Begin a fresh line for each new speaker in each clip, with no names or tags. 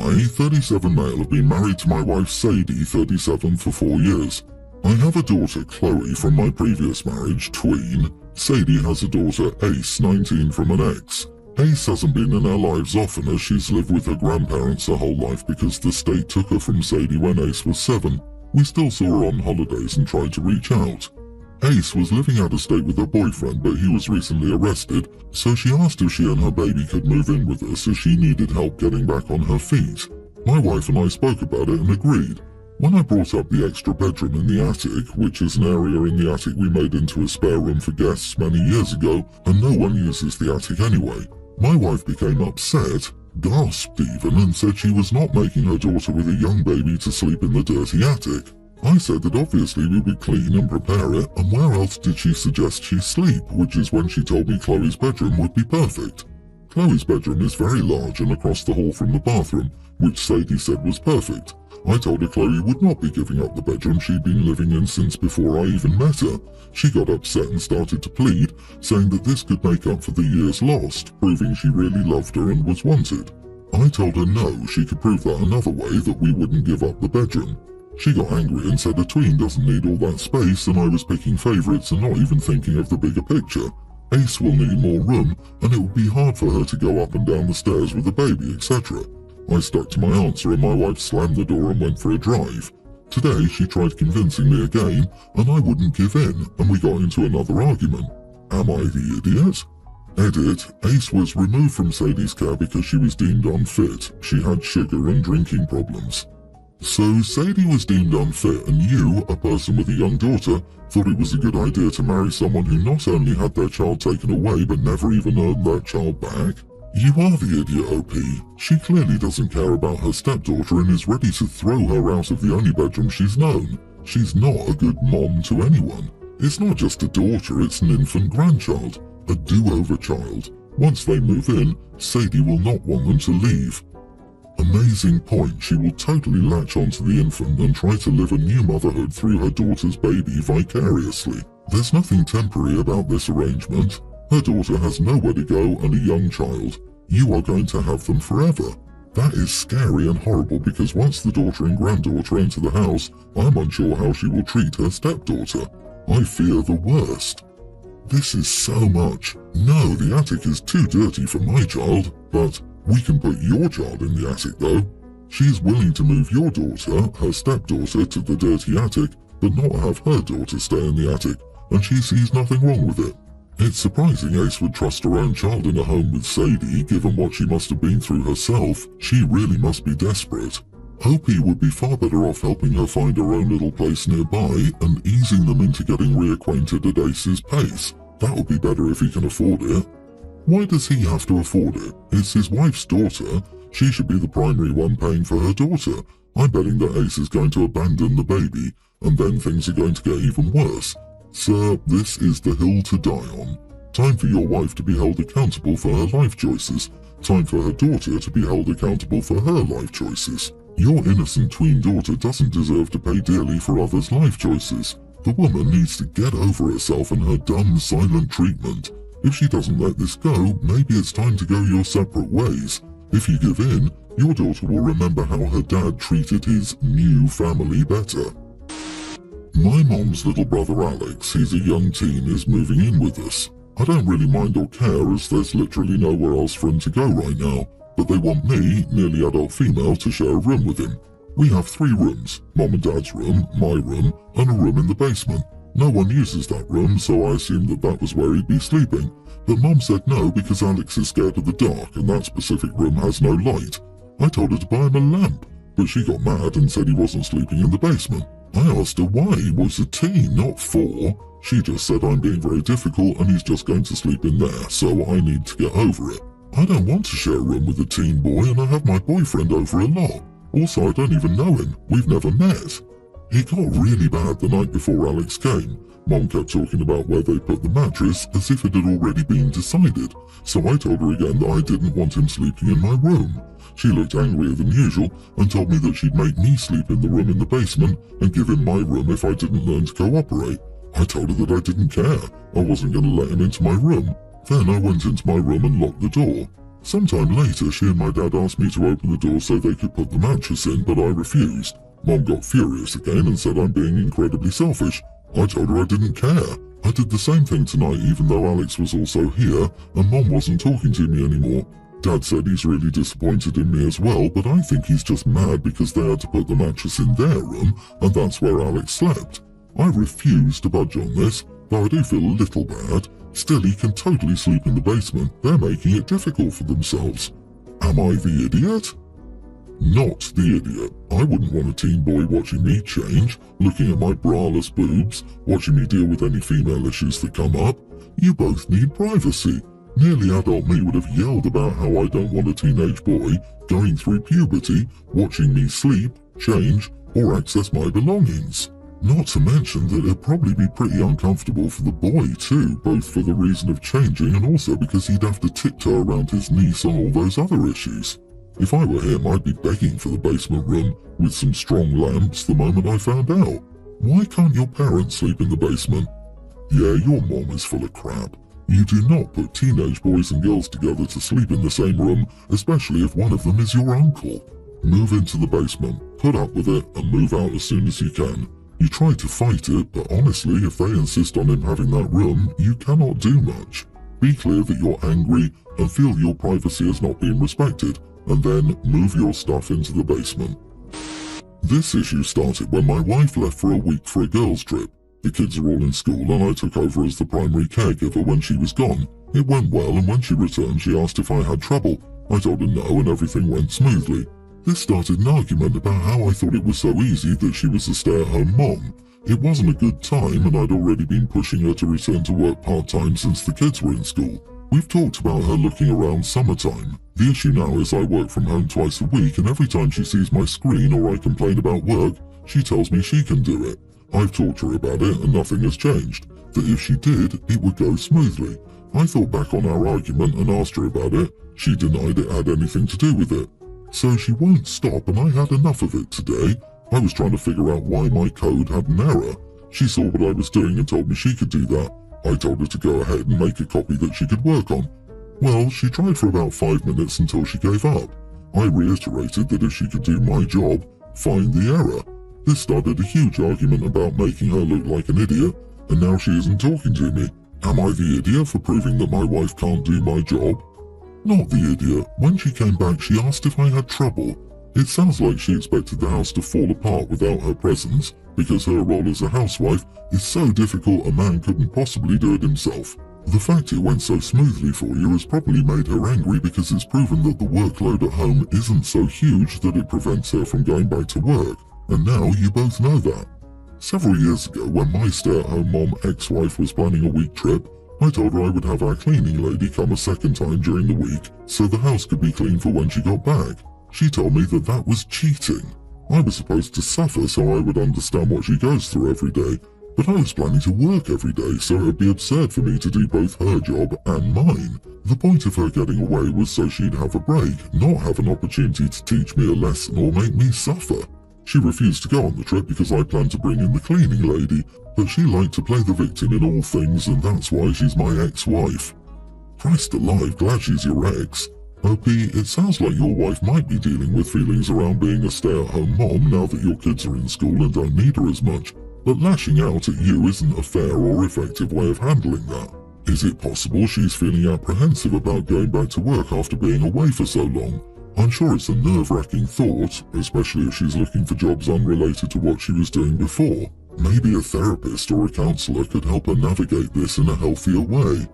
I, 37 male, have been married to my wife Sadie, 37, for 4 years. I have a daughter, Chloe, from my previous marriage, tween. Sadie has a daughter, Ace, 19, from an ex. Ace hasn't been in our lives often as she's lived with her grandparents her whole life because the state took her from Sadie when Ace was 7. We still saw her on holidays and tried to reach out. Ace was living out of state with her boyfriend, but he was recently arrested, so she asked if she and her baby could move in with us as she needed help getting back on her feet. My wife and I spoke about it and agreed. When I brought up the extra bedroom in the attic, which is an area in the attic we made into a spare room for guests many years ago, and no one uses the attic anyway, my wife became upset, gasped even, and said she was not making her daughter with a young baby to sleep in the dirty attic. I said that obviously we would clean and prepare it, and where else did she suggest she sleep, which is when she told me Chloe's bedroom would be perfect. Chloe's bedroom is very large and across the hall from the bathroom, which Sadie said was perfect. I told her Chloe would not be giving up the bedroom she'd been living in since before I even met her. She got upset and started to plead, saying that this could make up for the years lost, proving she really loved her and was wanted. I told her no, she could prove that another way, that we wouldn't give up the bedroom. She got angry and said a tween doesn't need all that space and I was picking favourites and not even thinking of the bigger picture. Ace will need more room and it would be hard for her to go up and down the stairs with the baby, etc. I stuck to my answer and my wife slammed the door and went for a drive. Today she tried convincing me again and I wouldn't give in and we got into another argument. Am I the idiot? Edit, Ace was removed from Sadie's care because she was deemed unfit. She had sugar and drinking problems. So Sadie was deemed unfit and you, a person with a young daughter, thought it was a good idea to marry someone who not only had their child taken away but never even earned their child back? You are the idiot, OP. She clearly doesn't care about her stepdaughter and is ready to throw her out of the only bedroom she's known. She's not a good mom to anyone. It's not just a daughter, it's an infant grandchild, a do-over child. Once they move in, Sadie will not want them to leave. Amazing point, she will totally latch onto the infant and try to live a new motherhood through her daughter's baby vicariously. There's nothing temporary about this arrangement. Her daughter has nowhere to go and a young child. You are going to have them forever. That is scary and horrible because once the daughter and granddaughter enter the house, I'm unsure how she will treat her stepdaughter. I fear the worst. This is so much. No, the attic is too dirty for my child, but we can put your child in the attic though. She is willing to move your daughter, her stepdaughter, to the dirty attic, but not have her daughter stay in the attic, and she sees nothing wrong with it. It's surprising Ace would trust her own child in a home with Sadie, given what she must have been through herself. She really must be desperate. OP would be far better off helping her find her own little place nearby and easing them into getting reacquainted at Ace's pace. That would be better if he can afford it. Why does he have to afford it? It's his wife's daughter. She should be the primary one paying for her daughter. I'm betting that Ace is going to abandon the baby, and then things are going to get even worse. Sir, this is the hill to die on. Time for your wife to be held accountable for her life choices. Time for her daughter to be held accountable for her life choices. Your innocent tween daughter doesn't deserve to pay dearly for others' life choices. The woman needs to get over herself and her dumb, silent treatment. If she doesn't let this go, maybe it's time to go your separate ways. If you give in, your daughter will remember how her dad treated his new family better. My mom's little brother Alex, he's a young teen, is moving in with us. I don't really mind or care as there's literally nowhere else for him to go right now, but they want me, nearly adult female, to share a room with him. We have 3 rooms, Mom and Dad's room, my room, and a room in the basement. No one uses that room, so I assumed that was where he'd be sleeping. But Mom said no because Alex is scared of the dark and that specific room has no light. I told her to buy him a lamp, but she got mad and said he wasn't sleeping in the basement. I asked her why he was a teen, not 4. She just said I'm being very difficult and he's just going to sleep in there, so I need to get over it. I don't want to share a room with a teen boy and I have my boyfriend over a lot. Also, I don't even know him. We've never met. It got really bad the night before Alex came. Mom kept talking about where they put the mattress as if it had already been decided, so I told her again that I didn't want him sleeping in my room. She looked angrier than usual and told me that she'd make me sleep in the room in the basement and give him my room if I didn't learn to cooperate. I told her that I didn't care. I wasn't going to let him into my room. Then I went into my room and locked the door. Sometime later, she and my dad asked me to open the door so they could put the mattress in, but I refused. Mom got furious again and said I'm being incredibly selfish. I told her I didn't care. I did the same thing tonight even though Alex was also here and Mom wasn't talking to me anymore. Dad said he's really disappointed in me as well, but I think he's just mad because they had to put the mattress in their room and that's where Alex slept. I refuse to budge on this, though I do feel a little bad. Still, he can totally sleep in the basement. They're making it difficult for themselves. Am I the idiot? Not the idiot. I wouldn't want a teen boy watching me change, looking at my braless boobs, watching me deal with any female issues that come up. You both need privacy. Nearly adult me would have yelled about how I don't want a teenage boy going through puberty, watching me sleep, change, or access my belongings. Not to mention that it'd probably be pretty uncomfortable for the boy too, both for the reason of changing and also because he'd have to tiptoe around his niece on all those other issues. If I were him, I'd be begging for the basement room with some strong lamps the moment I found out. Why can't your parents sleep in the basement? Yeah, your mom is full of crap. You do not put teenage boys and girls together to sleep in the same room, especially if one of them is your uncle. Move into the basement, put up with it, and move out as soon as you can. You try to fight it, but honestly, if they insist on him having that room, you cannot do much. Be clear that you're angry and feel your privacy has not been respected, and then move your stuff into the basement. This issue started when my wife left for a week for a girls' trip. The kids are all in school and I took over as the primary caregiver when she was gone. It went well, and when she returned she asked if I had trouble. I told her no and everything went smoothly. This started an argument about how I thought it was so easy that she was a stay-at-home mom. It wasn't a good time and I'd already been pushing her to return to work part-time since the kids were in school. We've talked about her looking around summertime. The issue now is I work from home twice a week and every time she sees my screen or I complain about work, she tells me she can do it. I've talked to her about it and nothing has changed. That if she did, it would go smoothly. I thought back on our argument and asked her about it. She denied it had anything to do with it. So she won't stop and I had enough of it today. I was trying to figure out why my code had an error. She saw what I was doing and told me she could do that. I told her to go ahead and make a copy that she could work on. Well, she tried for about 5 minutes until she gave up. I reiterated that if she could do my job, find the error. This started a huge argument about making her look like an idiot, and now she isn't talking to me. Am I the idiot for proving that my wife can't do my job? Not the idiot. When she came back, she asked if I had trouble. It sounds like she expected the house to fall apart without her presence, because her role as a housewife is so difficult a man couldn't possibly do it himself. The fact it went so smoothly for you has probably made her angry because it's proven that the workload at home isn't so huge that it prevents her from going back to work, and now you both know that. Several years ago, when my stay-at-home mom ex-wife was planning a week trip, I told her I would have our cleaning lady come a second time during the week so the house could be clean for when she got back. She told me that that was cheating. I was supposed to suffer so I would understand what she goes through every day, but I was planning to work every day so it would be absurd for me to do both her job and mine. The point of her getting away was so she'd have a break, not have an opportunity to teach me a lesson or make me suffer. She refused to go on the trip because I planned to bring in the cleaning lady, but she liked to play the victim in all things and that's why she's my ex-wife. Christ alive, glad she's your ex. OP, it sounds like your wife might be dealing with feelings around being a stay-at-home mom now that your kids are in school and don't need her as much, but lashing out at you isn't a fair or effective way of handling that. Is it possible she's feeling apprehensive about going back to work after being away for so long? I'm sure it's a nerve-wracking thought, especially if she's looking for jobs unrelated to what she was doing before. Maybe a therapist or a counsellor could help her navigate this in a healthier way.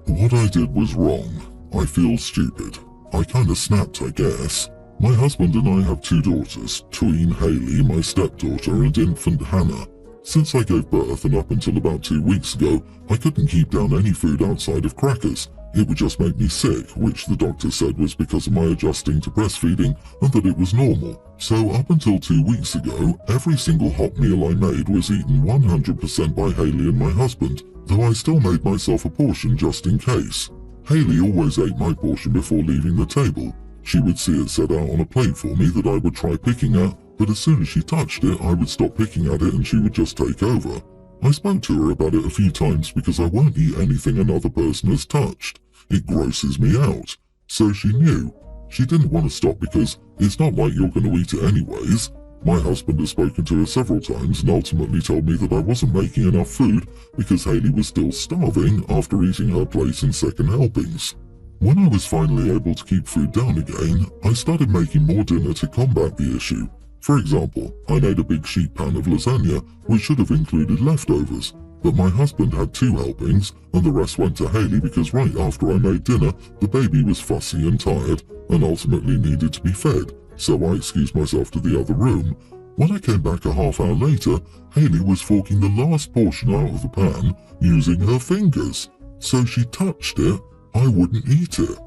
What I did was wrong. I feel stupid. I kinda snapped, I guess. My husband and I have 2 daughters, tween Hayley, my stepdaughter, and infant Hannah. Since I gave birth and up until about 2 weeks ago, I couldn't keep down any food outside of crackers. It would just make me sick, which the doctor said was because of my adjusting to breastfeeding and that it was normal. So up until 2 weeks ago, every single hot meal I made was eaten 100% by Hayley and my husband, though I still made myself a portion just in case. Hayley always ate my portion before leaving the table. She would see it set out on a plate for me that I would try picking at, but as soon as she touched it, I would stop picking at it and she would just take over. I spoke to her about it a few times because I won't eat anything another person has touched. It grosses me out. so she knew. She didn't want to stop because it's not like you're going to eat it anyways. My husband has spoken to her several times and ultimately told me that I wasn't making enough food because Hayley was still starving after eating her plate and second helpings. When I was finally able to keep food down again, I started making more dinner to combat the issue. For example, I made a big sheet pan of lasagna, which should have included leftovers, but my husband had 2 helpings and the rest went to Hayley because right after I made dinner, the baby was fussy and tired and ultimately needed to be fed, so I excused myself to the other room. When I came back a half hour later, Hayley was forking the last portion out of the pan using her fingers. So she touched it, I wouldn't eat it.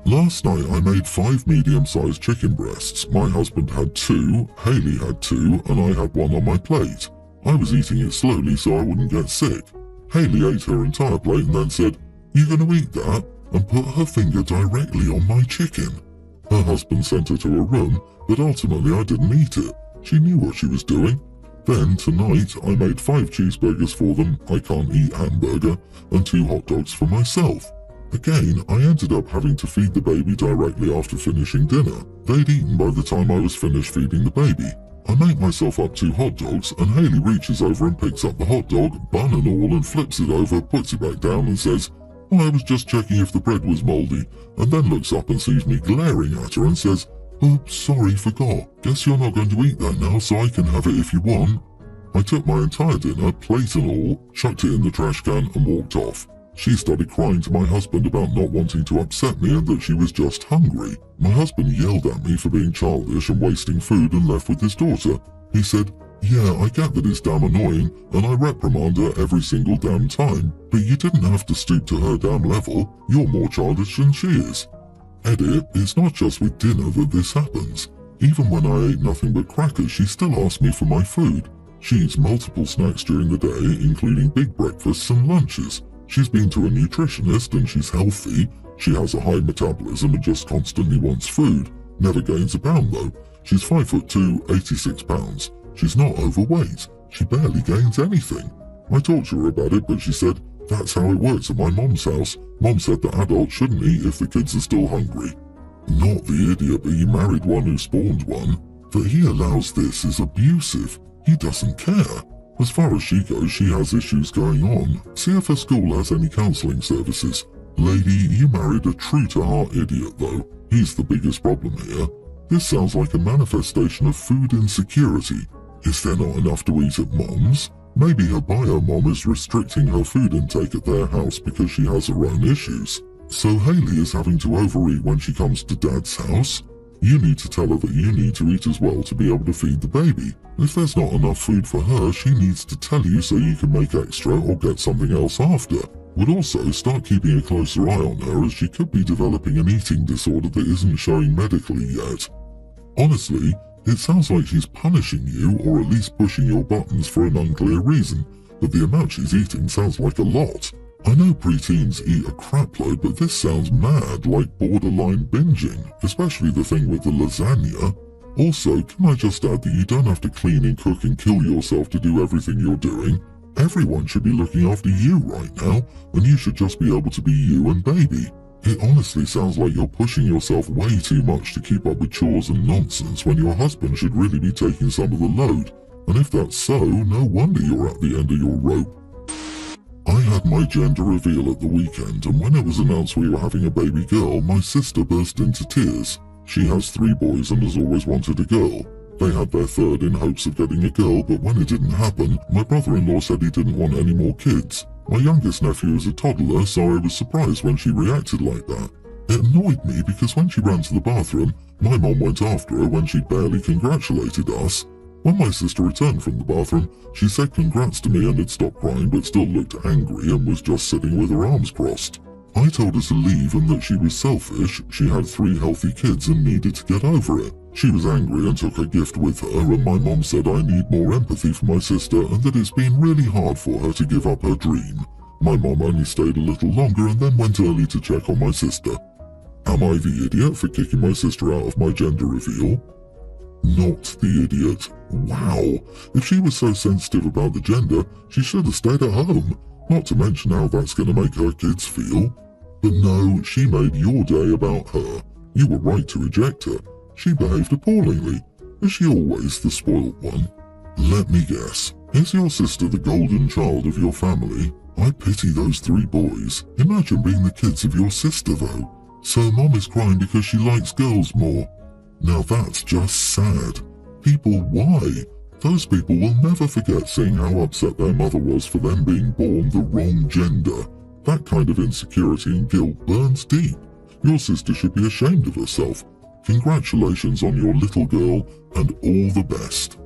Last night I made 5 medium-sized chicken breasts. My husband had 2, Hayley had 2, and I had 1 on my plate. I was eating it slowly so I wouldn't get sick. Hayley ate her entire plate and then said, "You gonna eat that?" and put her finger directly on my chicken. Her husband sent her to her room, but ultimately I didn't eat it. She knew what she was doing. Then, tonight, I made 5 cheeseburgers for them, I can't eat hamburger, and 2 hot dogs for myself. Again, I ended up having to feed the baby directly after finishing dinner. They'd eaten by the time I was finished feeding the baby. I make myself up 2 hot dogs, and Hayley reaches over and picks up the hot dog, bun and all, and flips it over, puts it back down and says, "I was just checking if the bread was mouldy," and then looks up and sees me glaring at her and says, "Oops, sorry, forgot. Guess you're not going to eat that now, so I can have it if you want." I took my entire dinner, plate and all, chucked it in the trash can and walked off. She started crying to my husband about not wanting to upset me and that she was just hungry. My husband yelled at me for being childish and wasting food and left with his daughter. He said, "Yeah, I get that it's damn annoying, and I reprimand her every single damn time, but you didn't have to stoop to her damn level. You're more childish than she is." Edit, it's not just with dinner that this happens. Even when I ate nothing but crackers, she still asked me for my food. She eats multiple snacks during the day, including big breakfasts and lunches. She's been to a nutritionist and she's healthy. She has a high metabolism and just constantly wants food. Never gains a pound though. She's 5'2", 86 pounds. She's not overweight. She barely gains anything. I talked to her about it, but she said, "That's how it works at my mom's house. Mom said that adults shouldn't eat if the kids are still hungry." Not the idiot, but he married one who spawned one. That he allows this is abusive. He doesn't care. As far as she goes, she has issues going on. See if her school has any counselling services. Lady, you married a true-to-heart idiot though. He's the biggest problem here. This sounds like a manifestation of food insecurity. Is there not enough to eat at Mom's? Maybe her bio mom is restricting her food intake at their house because she has her own issues. So Hayley is having to overeat when she comes to Dad's house. You need to tell her that you need to eat as well to be able to feed the baby. If there's not enough food for her, she needs to tell you so you can make extra or get something else after. Would also start keeping a closer eye on her as she could be developing an eating disorder that isn't showing medically yet. Honestly, it sounds like she's punishing you or at least pushing your buttons for an unclear reason, but the amount she's eating sounds like a lot. I know preteens eat a crapload, but this sounds mad, like borderline binging, especially the thing with the lasagna. Also, can I just add that you don't have to clean and cook and kill yourself to do everything you're doing? Everyone should be looking after you right now, and you should just be able to be you and baby. It honestly sounds like you're pushing yourself way too much to keep up with chores and nonsense when your husband should really be taking some of the load. And if that's so, no wonder you're at the end of your rope. I had my gender reveal at the weekend, and when it was announced we were having a baby girl, my sister burst into tears. She has 3 boys and has always wanted a girl. They had their third in hopes of getting a girl, but when it didn't happen, my brother-in-law said he didn't want any more kids. My youngest nephew is a toddler, so I was surprised when she reacted like that. It annoyed me because when she ran to the bathroom, my mom went after her when she barely congratulated us. When my sister returned from the bathroom, she said congrats to me and had stopped crying but still looked angry and was just sitting with her arms crossed. I told her to leave and that she was selfish, she had 3 healthy kids and needed to get over it. She was angry and took her gift with her, and my mom said I need more empathy for my sister and that it's been really hard for her to give up her dream. My mom only stayed a little longer and then went early to check on my sister. Am I the idiot for kicking my sister out of my gender reveal? Not the idiot. Wow, if she was so sensitive about the gender, she should have stayed at home. Not to mention how that's going to make her kids feel. But no, she made your day about her. You were right to reject her. She behaved appallingly. Is she always the spoilt one? Let me guess. Is your sister the golden child of your family? I pity those 3 boys. Imagine being the kids of your sister, though. So Mom is crying because she likes girls more. Now that's just sad. People, why? Those people will never forget seeing how upset their mother was for them being born the wrong gender. That kind of insecurity and guilt burns deep. Your sister should be ashamed of herself. Congratulations on your little girl, and all the best.